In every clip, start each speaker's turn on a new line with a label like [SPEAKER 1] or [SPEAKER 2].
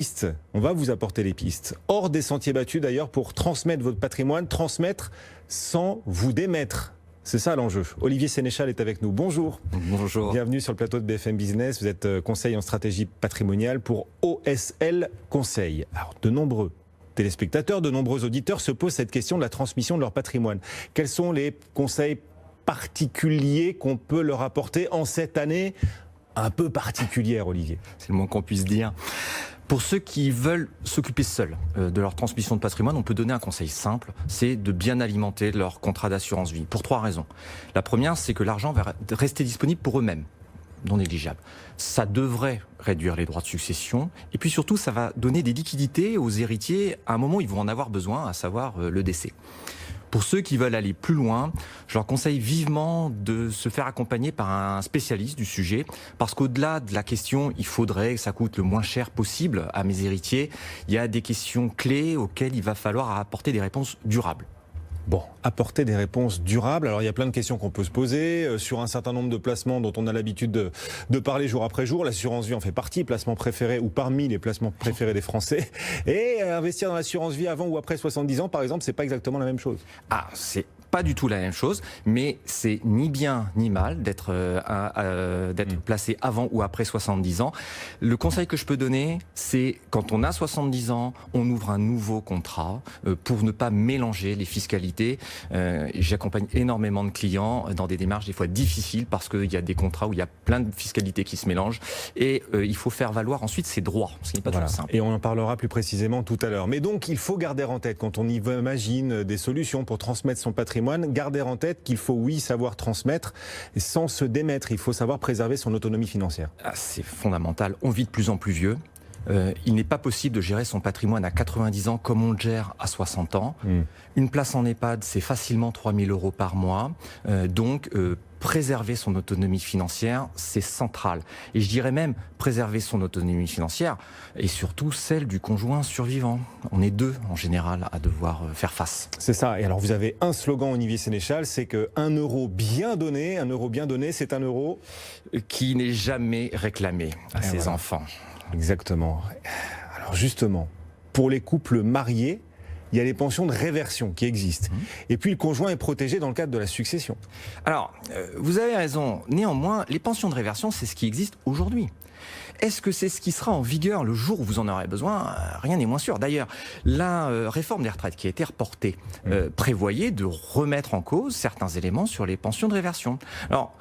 [SPEAKER 1] pistes. On va vous apporter les pistes. Hors des sentiers battus d'ailleurs pour transmettre votre patrimoine, transmettre sans vous démettre. C'est ça l'enjeu. Olivier Sénéchal est avec nous. Bonjour.
[SPEAKER 2] Bonjour. Bienvenue sur le plateau de BFM Business. Vous êtes conseiller en stratégie patrimoniale pour OSL Conseil. Alors, de nombreux téléspectateurs, de nombreux auditeurs se posent cette question de la transmission de leur patrimoine. Quels sont les conseils particuliers qu'on peut leur apporter en cette année un peu particulière, Olivier?
[SPEAKER 3] C'est le moins qu'on puisse dire. Pour ceux qui veulent s'occuper seuls de leur transmission de patrimoine, on peut donner un conseil simple, c'est de bien alimenter leur contrat d'assurance vie, pour 3 raisons. La première, c'est que l'argent va rester disponible pour eux-mêmes, non négligeable. Ça devrait réduire les droits de succession, et puis surtout, ça va donner des liquidités aux héritiers à un moment où ils vont en avoir besoin, à savoir le décès. Pour ceux qui veulent aller plus loin, je leur conseille vivement de se faire accompagner par un spécialiste du sujet, parce qu'au-delà de la question, il faudrait que ça coûte le moins cher possible à mes héritiers, il y a des questions clés auxquelles il va falloir apporter des réponses durables.
[SPEAKER 1] Bon, apporter des réponses durables. Alors, il y a plein de questions qu'on peut se poser sur un certain nombre de placements dont on a l'habitude de parler jour après jour. L'assurance vie en fait partie, placement préféré ou parmi les placements préférés des Français. Et investir dans l'assurance vie avant ou après 70 ans, par exemple, c'est pas exactement la même chose.
[SPEAKER 3] Ah, c'est pas du tout la même chose, mais c'est ni bien ni mal d'être placé avant ou après 70 ans. Le conseil que je peux donner, c'est quand on a 70 ans, on ouvre un nouveau contrat pour ne pas mélanger les fiscalités. J'accompagne énormément de clients dans des démarches des fois difficiles parce qu'il y a des contrats où il y a plein de fiscalités qui se mélangent et il faut faire valoir ensuite ses droits, ce qui n'est pas toujours simple.
[SPEAKER 1] Et on en parlera plus précisément tout à l'heure. Mais donc, il faut garder en tête, quand on imagine des solutions pour transmettre son patrimoine, garder en tête qu'il faut, oui, savoir transmettre sans se démettre. Il faut savoir préserver son autonomie financière.
[SPEAKER 3] Ah, c'est fondamental. On vit de plus en plus vieux. Il n'est pas possible de gérer son patrimoine à 90 ans comme on le gère à 60 ans. Une place en EHPAD, c'est facilement 3 000 € par mois. Préserver son autonomie financière, c'est central. Et je dirais même préserver son autonomie financière et surtout celle du conjoint survivant. On est 2 en général à devoir faire face.
[SPEAKER 1] C'est ça. Et alors vous avez un slogan, Olivier Sénéchal, c'est que 1 euro bien donné, c'est 1 euro
[SPEAKER 3] qui n'est jamais réclamé à ses enfants.
[SPEAKER 1] Exactement. Alors justement, pour les couples mariés, il y a les pensions de réversion qui existent. Et puis le conjoint est protégé dans le cadre de la succession.
[SPEAKER 3] Alors, vous avez raison. Néanmoins, les pensions de réversion, c'est ce qui existe aujourd'hui. Est-ce que c'est ce qui sera en vigueur le jour où vous en aurez besoin? Rien n'est moins sûr. D'ailleurs, la réforme des retraites qui a été reportée prévoyait de remettre en cause certains éléments sur les pensions de réversion. Alors,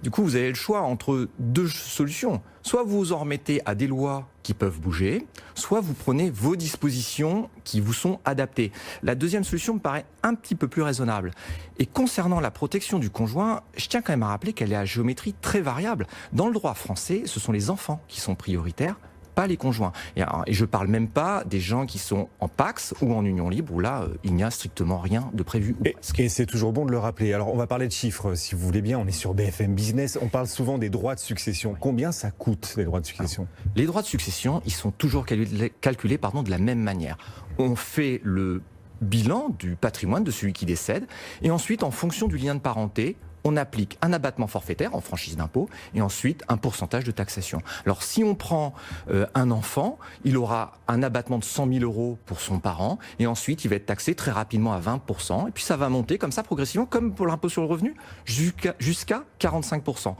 [SPEAKER 3] du coup, vous avez le choix entre 2 solutions. Soit vous vous en remettez à des lois qui peuvent bouger, soit vous prenez vos dispositions qui vous sont adaptées. La deuxième solution me paraît un petit peu plus raisonnable. Et concernant la protection du conjoint, je tiens quand même à rappeler qu'elle est à géométrie très variable. Dans le droit français, ce sont les enfants qui sont prioritaires, pas les conjoints. Et je parle même pas des gens qui sont en Pacs ou en union libre, où là, il n'y a strictement rien de prévu.
[SPEAKER 1] Et c'est toujours bon de le rappeler. Alors, on va parler de chiffres, si vous voulez bien. On est sur BFM Business. On parle souvent des droits de succession. Combien ça coûte, les droits de succession?
[SPEAKER 3] Alors, les droits de succession, ils sont toujours calculés de la même manière. On fait le bilan du patrimoine de celui qui décède, et ensuite, en fonction du lien de parenté, on applique un abattement forfaitaire en franchise d'impôt et ensuite un pourcentage de taxation. Alors si on prend un enfant, il aura un abattement de 100 000 € pour son parent et ensuite il va être taxé très rapidement à 20% et puis ça va monter comme ça progressivement comme pour l'impôt sur le revenu jusqu'à 45%.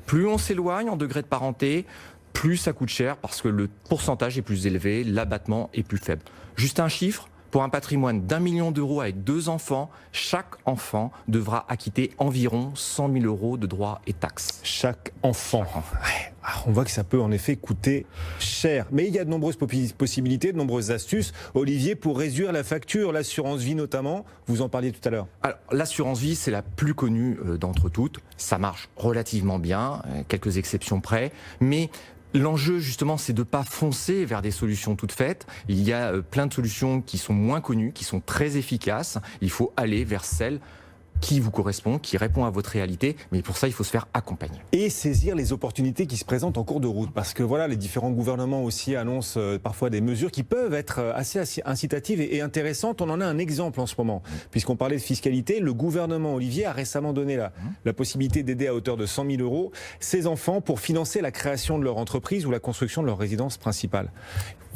[SPEAKER 3] Plus on s'éloigne en degré de parenté, plus ça coûte cher parce que le pourcentage est plus élevé, l'abattement est plus faible. Juste un chiffre. Pour un patrimoine d'1 million d'euros avec 2 enfants, chaque enfant devra acquitter environ 100 000 € de droits et taxes.
[SPEAKER 1] Chaque enfant. On voit que ça peut en effet coûter cher. Mais il y a de nombreuses possibilités, de nombreuses astuces. Olivier, pour réduire la facture, l'assurance vie notamment, vous en parliez tout à l'heure.
[SPEAKER 3] Alors, l'assurance vie, c'est la plus connue d'entre toutes. Ça marche relativement bien, quelques exceptions près. Mais l'enjeu, justement, c'est de ne pas foncer vers des solutions toutes faites. Il y a plein de solutions qui sont moins connues, qui sont très efficaces. Il faut aller vers celles qui vous correspond, qui répond à votre réalité, mais pour ça, il faut se faire accompagner.
[SPEAKER 1] Et saisir les opportunités qui se présentent en cours de route, parce que voilà, les différents gouvernements aussi annoncent parfois des mesures qui peuvent être assez incitatives et intéressantes. On en a un exemple en ce moment, puisqu'on parlait de fiscalité. Le gouvernement, Olivier, a récemment donné la possibilité d'aider à hauteur de 100 000 € ces enfants pour financer la création de leur entreprise ou la construction de leur résidence principale.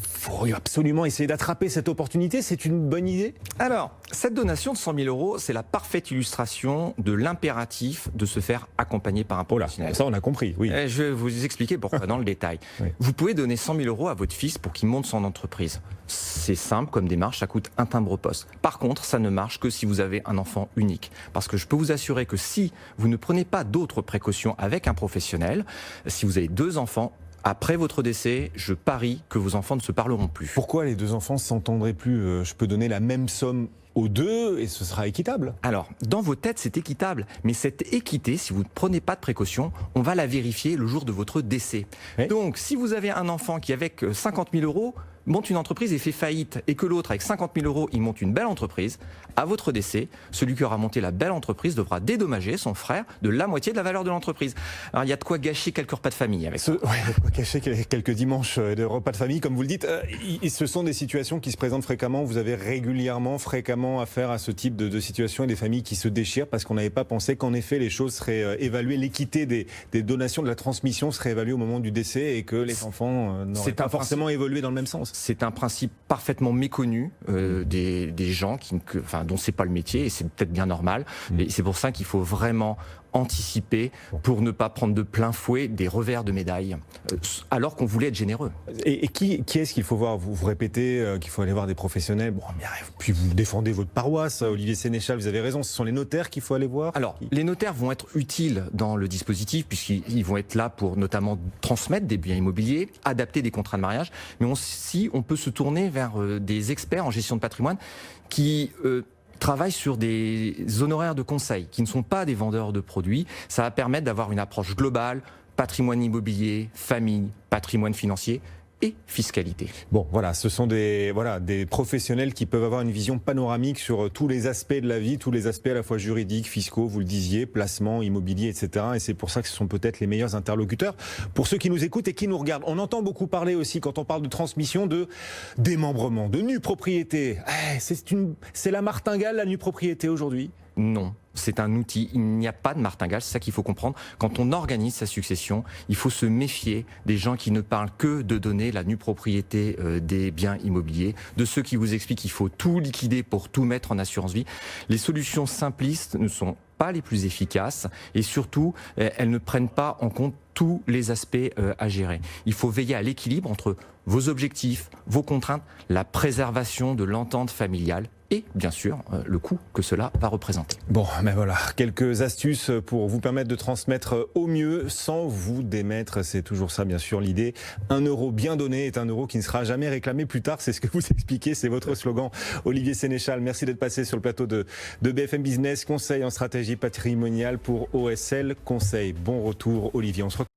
[SPEAKER 1] faut absolument essayer d'attraper cette opportunité. C'est une bonne idée?
[SPEAKER 3] Alors, cette donation de 100 000 euros, c'est la parfaite illustration de l'impératif de se faire accompagner par un professionnel.
[SPEAKER 1] Ça, on a compris, oui.
[SPEAKER 3] Je vais vous expliquer pourquoi dans le détail.
[SPEAKER 1] Oui.
[SPEAKER 3] Vous pouvez donner 100 000 euros à votre fils pour qu'il monte son entreprise. C'est simple comme démarche, ça coûte un timbre-poste. Par contre, ça ne marche que si vous avez un enfant unique. Parce que je peux vous assurer que si vous ne prenez pas d'autres précautions avec un professionnel, si vous avez 2 enfants, après votre décès, je parie que vos enfants ne se parleront plus.
[SPEAKER 1] Pourquoi les 2 enfants ne s'entendraient plus? Je peux donner la même somme aux 2 et ce sera équitable.
[SPEAKER 3] Alors, dans vos têtes, c'est équitable. Mais cette équité, si vous ne prenez pas de précautions, on va la vérifier le jour de votre décès.
[SPEAKER 1] Oui.
[SPEAKER 3] Donc, si vous avez un enfant qui, avec 50 000 euros, monte une entreprise et fait faillite, et que l'autre, avec 50 000 euros, il monte une belle entreprise, à votre décès, celui qui aura monté la belle entreprise devra dédommager son frère de la moitié de la valeur de l'entreprise. Alors, il y a de quoi gâcher quelques repas de famille avec ça.
[SPEAKER 1] Ouais, il y a quoi cacher quelques dimanches de repas de famille, comme vous le dites. Ce sont des situations qui se présentent fréquemment. Vous avez régulièrement, fréquemment affaire à ce type de situations et des familles qui se déchirent parce qu'on n'avait pas pensé qu'en effet les choses seraient évaluées, l'équité des donations, de la transmission serait évaluée au moment du décès et que les enfants n'auraient pas forcément évolué dans le même sens.
[SPEAKER 3] C'est un principe parfaitement méconnu des gens dont c'est pas le métier, et c'est peut-être bien normal. Et c'est pour ça qu'il faut vraiment anticiper pour ne pas prendre de plein fouet des revers de médaille, alors qu'on voulait être généreux.
[SPEAKER 1] Et qui est-ce qu'il faut voir? Vous répétez qu'il faut aller voir des professionnels. Bon, puis vous défendez votre paroisse, Olivier Sénéchal, vous avez raison, ce sont les notaires qu'il faut aller voir?
[SPEAKER 3] Alors, les notaires vont être utiles dans le dispositif, puisqu'ils vont être là pour notamment transmettre des biens immobiliers, adapter des contrats de mariage, mais aussi on peut se tourner vers des experts en gestion de patrimoine qui travaillent sur des honoraires de conseil, qui ne sont pas des vendeurs de produits. Ça va permettre d'avoir une approche globale, patrimoine immobilier, famille, patrimoine financier et fiscalité.
[SPEAKER 1] Bon, voilà, ce sont des professionnels qui peuvent avoir une vision panoramique sur tous les aspects de la vie, tous les aspects à la fois juridiques, fiscaux, vous le disiez, placements, immobilier, etc. Et c'est pour ça que ce sont peut-être les meilleurs interlocuteurs. Pour ceux qui nous écoutent et qui nous regardent, on entend beaucoup parler aussi, quand on parle de transmission, de démembrement, de nue propriété. C'est la martingale, la nue propriété aujourd'hui?
[SPEAKER 3] Non, c'est un outil, il n'y a pas de martingale, c'est ça qu'il faut comprendre. Quand on organise sa succession, il faut se méfier des gens qui ne parlent que de donner la nue propriété des biens immobiliers, de ceux qui vous expliquent qu'il faut tout liquider pour tout mettre en assurance vie. Les solutions simplistes ne sont pas les plus efficaces et surtout, elles ne prennent pas en compte tous les aspects à gérer. Il faut veiller à l'équilibre entre vos objectifs, vos contraintes, la préservation de l'entente familiale et bien sûr le coût que cela va représenter.
[SPEAKER 1] Bon, mais voilà, quelques astuces pour vous permettre de transmettre au mieux sans vous démettre, c'est toujours ça bien sûr l'idée. 1 euro bien donné est 1 euro qui ne sera jamais réclamé plus tard, c'est ce que vous expliquez, c'est votre slogan. Olivier Sénéchal, merci d'être passé sur le plateau de BFM Business, conseil en stratégie patrimoniale pour OSL Conseil. Bon retour Olivier, on se retrouve.